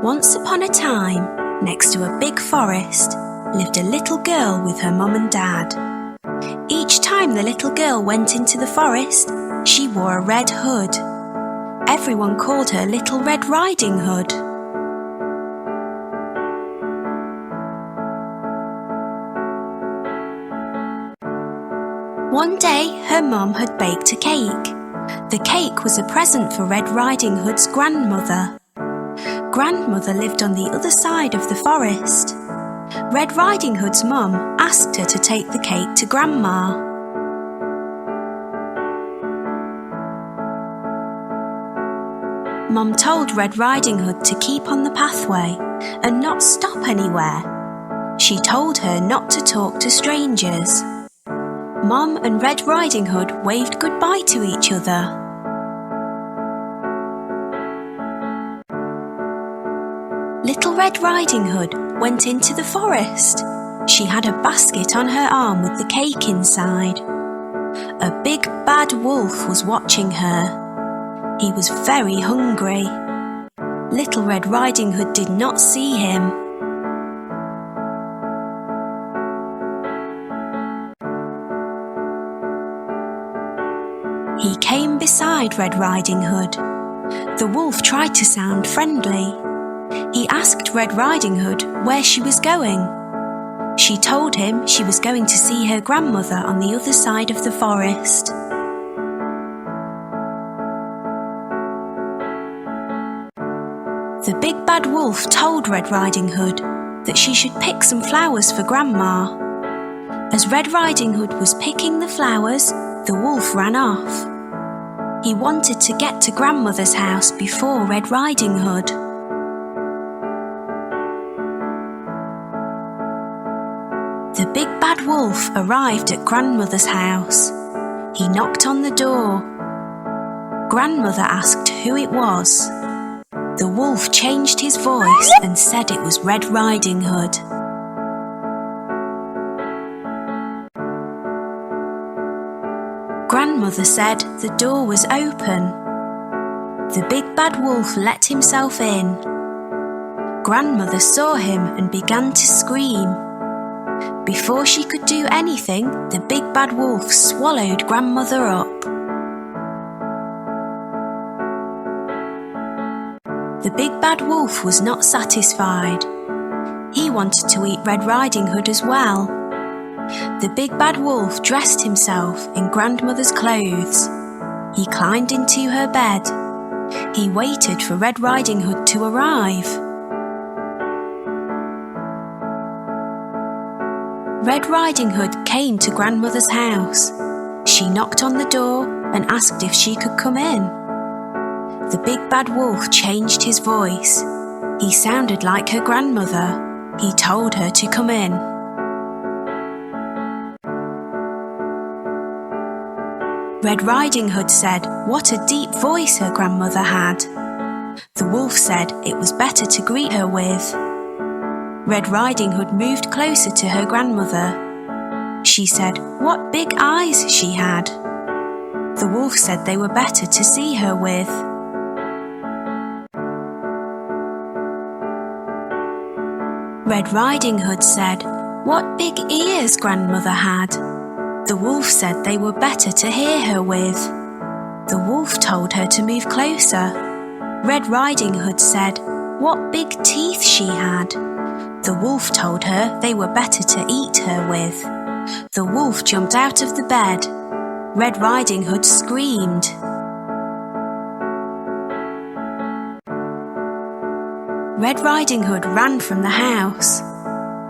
Once upon a time, next to a big forest, lived a little girl with her mum and dad. Each time the little girl went into the forest, she wore a red hood. Everyone called her Little Red Riding Hood. One day, her mum had baked a cake. The cake was a present for Red Riding Hood's grandmother. Grandmother lived on the other side of the forest. Red Riding Hood's mum asked her to take the cake to Grandma. Mum told Red Riding Hood to keep on the pathway and not stop anywhere. She told her not to talk to strangers. Mum and Red Riding Hood waved goodbye to each other. Little Red Riding Hood went into the forest. She had a basket on her arm with the cake inside. A big bad wolf was watching her. He was very hungry. Little Red Riding Hood did not see him. He came beside Red Riding Hood. The wolf tried to sound friendly. He asked Red Riding Hood where she was going. She told him she was going to see her grandmother on the other side of the forest. The big bad wolf told Red Riding Hood that she should pick some flowers for Grandma. As Red Riding Hood was picking the flowers, the wolf ran off. He wanted to get to Grandmother's house before Red Riding Hood. The big bad wolf arrived at Grandmother's house. He knocked on the door. Grandmother asked who it was. The wolf changed his voice and said it was Red Riding Hood. Grandmother said the door was open. The big bad wolf let himself in. Grandmother saw him and began to scream. Before she could do anything, the big bad wolf swallowed Grandmother up. The big bad wolf was not satisfied. He wanted to eat Red Riding Hood as well. The big bad wolf dressed himself in Grandmother's clothes. He climbed into her bed. He waited for Red Riding Hood to arrive. Red Riding Hood came to Grandmother's house. She knocked on the door and asked if she could come in. The big bad wolf changed his voice. He sounded like her grandmother. He told her to come in. Red Riding Hood said what a deep voice her grandmother had. The wolf said it was better to greet her with. Red Riding Hood moved closer to her grandmother. She said what big eyes she had. The wolf said they were better to see her with. Red Riding Hood said what big ears grandmother had. The wolf said they were better to hear her with. The wolf told her to move closer. Red Riding Hood said what big teeth she had. The wolf told her they were better to eat her with. The wolf jumped out of the bed. Red Riding Hood screamed. Red Riding Hood ran from the house.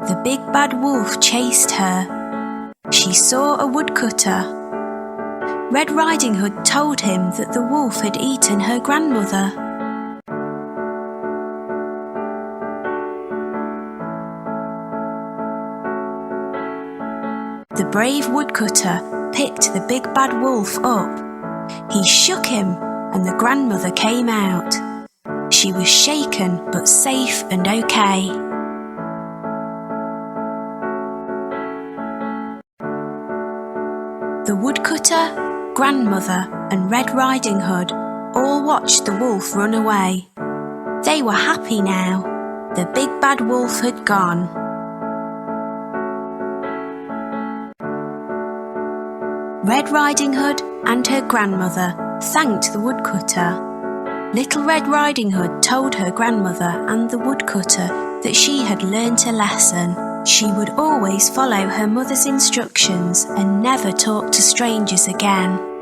The big bad wolf chased her. She saw a woodcutter. Red Riding Hood told him that the wolf had eaten her grandmother. The brave woodcutter picked the big bad wolf up. He shook him and the grandmother came out. She was shaken but safe and okay. The woodcutter, grandmother and Red Riding Hood all watched the wolf run away. They were happy now. The big bad wolf had gone. Red Riding Hood and her grandmother thanked the woodcutter. Little Red Riding Hood told her grandmother and the woodcutter that she had learnt a lesson. She would always follow her mother's instructions and never talk to strangers again.